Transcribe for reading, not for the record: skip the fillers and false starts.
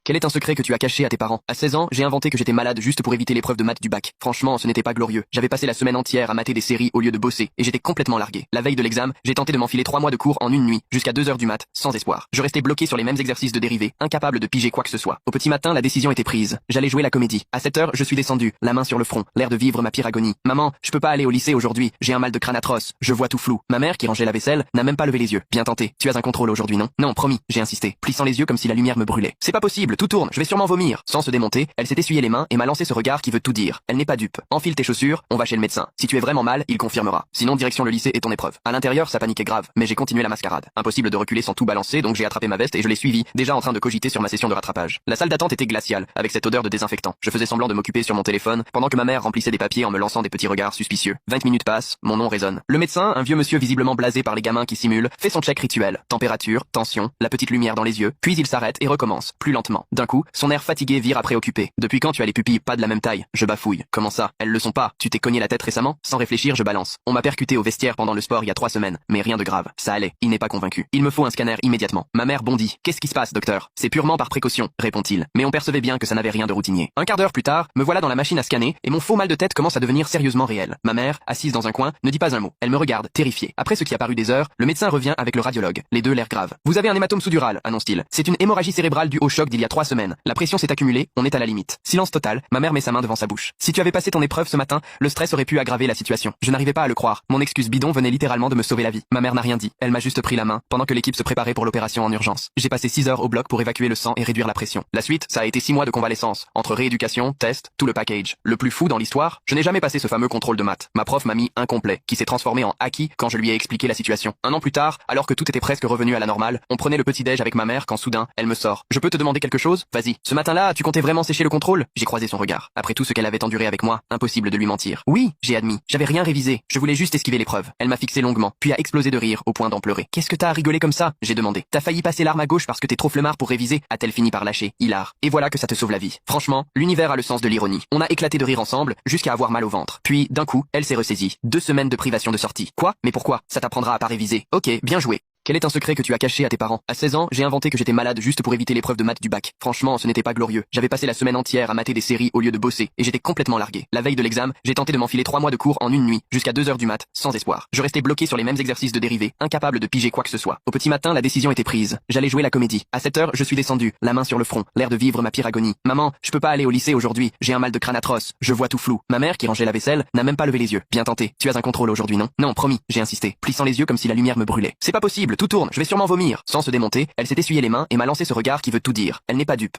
Quel est un secret que tu as caché à tes parents? À 16 ans, j'ai inventé que j'étais malade juste pour éviter l'épreuve de maths du bac. Franchement, ce n'était pas glorieux. J'avais passé la semaine entière à mater des séries au lieu de bosser, et j'étais complètement largué. La veille de l'examen, j'ai tenté de m'enfiler 3 mois de cours en une nuit, jusqu'à 2 heures du mat, sans espoir. Je restais bloqué sur les mêmes exercices de dérivés, incapable de piger quoi que ce soit. Au petit matin, la décision était prise. J'allais jouer la comédie. À 7 heures, je suis descendu, la main sur le front, l'air de vivre ma pire agonie. Maman, je peux pas aller au lycée aujourd'hui, j'ai un mal de crâne atroce, je vois tout flou. Ma mère, qui rangeait la vaisselle, n'a même pas levé les yeux. Bien tenté. Tu as un contrôle aujourd'hui, non? Non, promis, j'ai insisté, plissant les yeux comme si la lumière me brûlait. C'est pas possible, tout tourne, je vais sûrement vomir. Sans se démonter, elle s'est essuyé les mains et m'a lancé ce regard qui veut tout dire. Elle n'est pas dupe. Enfile tes chaussures, on va chez le médecin. Si tu es vraiment mal, il confirmera. Sinon, direction le lycée et ton épreuve. À l'intérieur, ça paniquait grave, mais j'ai continué la mascarade. Impossible de reculer sans tout balancer, donc j'ai attrapé ma veste et je l'ai suivi, déjà en train de cogiter sur ma session de rattrapage. La salle d'attente était glaciale, avec cette odeur de désinfectant. Je faisais semblant de m'occuper sur mon téléphone, pendant que ma mère remplissait des papiers en me lançant des petits regards suspicieux. 20 minutes passent, mon nom résonne. Le médecin, un vieux monsieur visiblement blasé par les gamins qui simulent, fait son check rituel. Température, tension, la petite lumière dans les yeux, puis il s'arrête et recommence, plus lentement. D'un coup, son air fatigué vire à préoccupé. Depuis quand tu as les pupilles pas de la même taille? Je bafouille. Comment ça? Elles le sont pas. Tu t'es cogné la tête récemment? Sans réfléchir, je balance. On m'a percuté au vestiaire pendant le sport il y a 3 semaines, mais rien de grave. Ça allait. Il n'est pas convaincu. Il me faut un scanner immédiatement. Ma mère bondit. Qu'est-ce qui se passe, docteur? C'est purement par précaution, répond-il. Mais on percevait bien que ça n'avait rien de routinier. Un quart d'heure plus tard, me voilà dans la machine à scanner et mon faux mal de tête commence à devenir sérieusement réel. Ma mère, assise dans un coin, ne dit pas un mot. Elle me regarde, terrifiée. Après ce qui a paru des heures, le médecin revient avec le radiologue. Les deux l'air grave. Vous avez un hématome sous-dural, annonce-t-il. C'est une hémorragie cérébrale due au choc d'il y a 3 semaines. La pression s'est accumulée, on est à la limite. Silence total, ma mère met sa main devant sa bouche. Si tu avais passé ton épreuve ce matin, le stress aurait pu aggraver la situation. Je n'arrivais pas à le croire. Mon excuse bidon venait littéralement de me sauver la vie. Ma mère n'a rien dit. Elle m'a juste pris la main, pendant que l'équipe se préparait pour l'opération en urgence. J'ai passé 6 heures au bloc pour évacuer le sang et réduire la pression. La suite, ça a été 6 mois de convalescence, entre rééducation, test, tout le package. Le plus fou dans l'histoire, je n'ai jamais passé ce fameux contrôle de maths. Ma prof m'a mis incomplet, qui s'est transformé en acquis quand je lui ai expliqué la situation. Un an plus tard, alors que tout était presque revenu à la normale, on prenait le petit-déj avec ma mère quand soudain, elle me sort. Je peux te demander quelque chose? Vas-y. Ce matin-là, tu comptais vraiment sécher le contrôle? J'ai croisé son regard. Après tout ce qu'elle avait enduré avec moi, impossible de lui mentir. Oui, j'ai admis. J'avais rien révisé. Je voulais juste esquiver l'épreuve. Elle m'a fixé longuement, puis a explosé de rire au point d'en pleurer. Qu'est-ce que t'as à rigoler comme ça? J'ai demandé. T'as failli passer l'arme à gauche parce que t'es trop flemmard pour réviser, a-t-elle fini par lâcher. Hilar. Et voilà que ça te sauve la vie. Franchement, l'univers a le sens de l'ironie. On a éclaté de rire ensemble, jusqu'à avoir mal au ventre. Puis, d'un coup, elle s'est ressaisie. 2 semaines de privation de sortie. Quoi? Mais pourquoi? Ça t'apprendra à pas réviser. Ok, bien joué. Quel est un secret que tu as caché à tes parents? À 16 ans, j'ai inventé que j'étais malade juste pour éviter l'épreuve de maths du bac. Franchement, ce n'était pas glorieux. J'avais passé la semaine entière à mater des séries au lieu de bosser, et j'étais complètement largué. La veille de l'examen, j'ai tenté de m'enfiler 3 mois de cours en une nuit, jusqu'à 2 heures du mat, sans espoir. Je restais bloqué sur les mêmes exercices de dérivés, incapable de piger quoi que ce soit. Au petit matin, la décision était prise. J'allais jouer la comédie. À 7 heures, je suis descendu, la main sur le front, l'air de vivre ma pire agonie. Maman, je peux pas aller au lycée aujourd'hui, j'ai un mal de crâne atroce, je vois tout flou. Ma mère, qui rangeait la vaisselle, n'a même pas levé les yeux. Bien tenté. Tu as un contrôle aujourd'hui, non? Non, promis, j'ai insisté, plissant les yeux comme si la lumière me brûlait. C'est pas possible, tout tourne, je vais sûrement vomir. Sans se démonter, elle s'est essuyé les mains et m'a lancé ce regard qui veut tout dire. Elle n'est pas dupe.